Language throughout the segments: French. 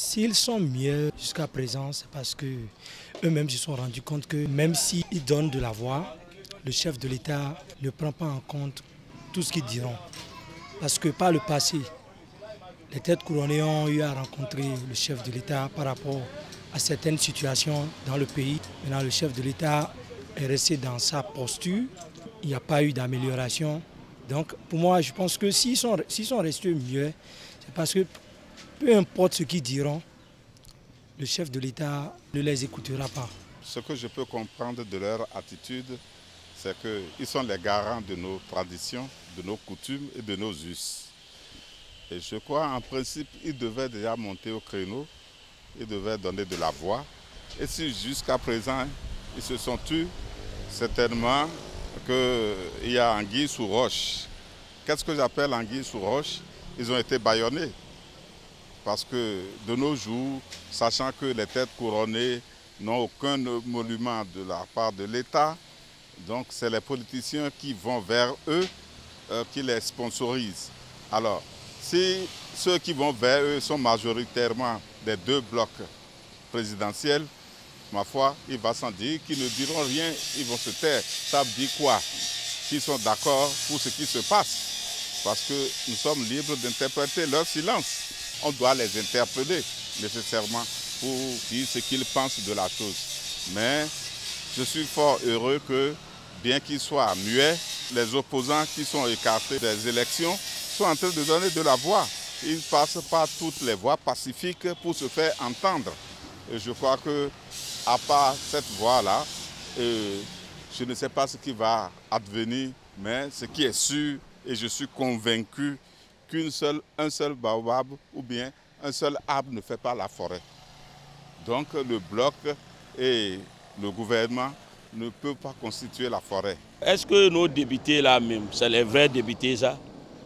S'ils sont mieux jusqu'à présent, c'est parce que eux-mêmes se sont rendus compte que même s'ils donnent de la voix, le chef de l'État ne prend pas en compte tout ce qu'ils diront. Parce que par le passé, les têtes couronnées ont eu à rencontrer le chef de l'État par rapport à certaines situations dans le pays. Maintenant, le chef de l'État est resté dans sa posture. Il n'y a pas eu d'amélioration. Donc, pour moi, je pense que s'ils sont restés mieux, c'est parce que peu importe ce qu'ils diront, le chef de l'État ne les écoutera pas. Ce que je peux comprendre de leur attitude, c'est qu'ils sont les garants de nos traditions, de nos coutumes et de nos us. Et je crois en principe ils devaient déjà monter au créneau, ils devaient donner de la voix. Et si jusqu'à présent ils se sont tus, certainement qu'il y a anguille sous roche. Qu'est-ce que j'appelle anguille sous roche? Ils ont été bâillonnés. Parce que de nos jours, sachant que les têtes couronnées n'ont aucun monument de la part de l'État, donc c'est les politiciens qui vont vers eux, qui les sponsorisent. Alors, si ceux qui vont vers eux sont majoritairement des deux blocs présidentiels, ma foi, il va sans dire qu'ils ne diront rien, ils vont se taire. Ça veut dire quoi? Qu'ils sont d'accord pour ce qui se passe. Parce que nous sommes libres d'interpréter leur silence. On doit les interpeller nécessairement pour dire ce qu'ils pensent de la chose. Mais je suis fort heureux que, bien qu'ils soient muets, les opposants qui sont écartés des élections sont en train de donner de la voix. Ils passent par toutes les voies pacifiques pour se faire entendre. Et je crois que, à part cette voie-là, je ne sais pas ce qui va advenir, mais ce qui est sûr, et je suis convaincu qu'un seul baobab ou bien un seul arbre ne fait pas la forêt. Donc le bloc et le gouvernement ne peuvent pas constituer la forêt. Est-ce que nos députés là même, c'est les vrais députés ça?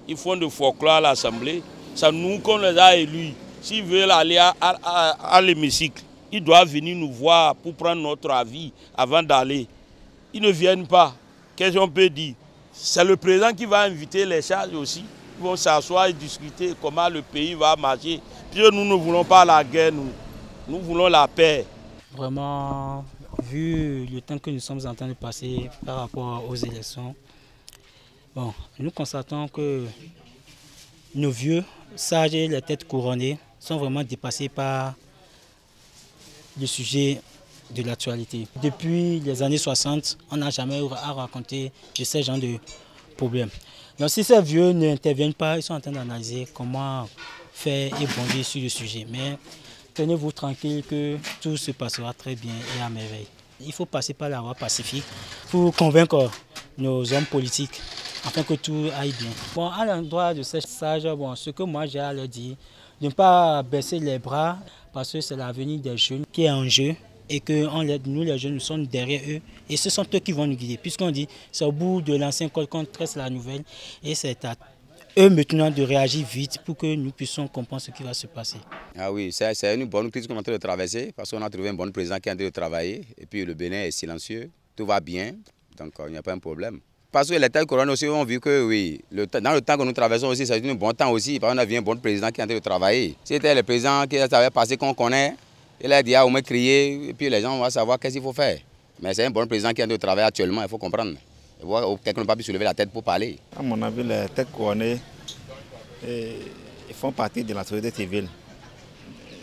Ils font de folklore à l'Assemblée. C'est nous qu'on les a élus. S'ils veulent aller à l'hémicycle, ils doivent venir nous voir pour prendre notre avis avant d'aller. Ils ne viennent pas. Qu'est-ce qu'on peut dire? C'est le président qui va inviter les charges aussi. Ils vont s'asseoir et discuter comment le pays va marcher. Puis nous ne voulons pas la guerre, nous voulons la paix. Vraiment, vu le temps que nous sommes en train de passer par rapport aux élections, bon, nous constatons que nos vieux sages et les têtes couronnées sont vraiment dépassés par le sujet de l'actualité. Depuis les années 60, on n'a jamais eu à raconter de ces genres de problèmes. Donc si ces vieux n'interviennent pas, ils sont en train d'analyser comment faire et bondir sur le sujet. Mais tenez-vous tranquille que tout se passera très bien et à merveille. Il faut passer par la voie pacifique pour convaincre nos hommes politiques afin que tout aille bien. Bon, à l'endroit de ces sages, bon, ce que moi j'ai à leur dire, de ne pas baisser les bras parce que c'est l'avenir des jeunes qui est en jeu. Et que nous, les jeunes, nous sommes derrière eux. Et ce sont eux qui vont nous guider. Puisqu'on dit, c'est au bout de l'ancien code qu'on tresse la nouvelle. Et c'est à eux maintenant de réagir vite pour que nous puissions comprendre ce qui va se passer. Ah oui, c'est une bonne crise qu'on est en train de traverser. Parce qu'on a trouvé un bon président qui est en train de travailler. Et puis le Bénin est silencieux. Tout va bien. Donc il n'y a pas un problème. Parce que les têtes couronnées aussi ont vu que oui, dans le temps que nous traversons aussi, c'est un bon temps aussi. Parce qu'on a vu un bon président qui est en train de travailler. C'était le président qui avait passé qu'on connaît. Il a dit à au moins crier, et puis les gens vont savoir qu'est-ce qu'il faut faire. Mais c'est un bon président qui est en train de travailler actuellement, il faut comprendre. Quelqu'un n'a pas pu se lever la tête pour parler. À mon avis, les têtes couronnées font partie de la société civile.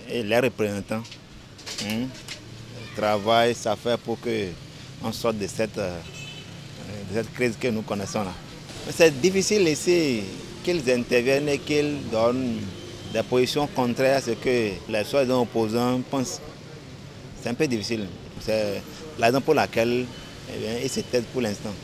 Et les représentants travaillent, ça fait pour qu'on sorte de cette crise que nous connaissons là. Mais c'est difficile de laisser qu'ils interviennent et qu'ils donnent des positions contraires à ce que les soi-disant opposants pensent. C'est un peu difficile. C'est la raison pour laquelle ils se taisent pour l'instant.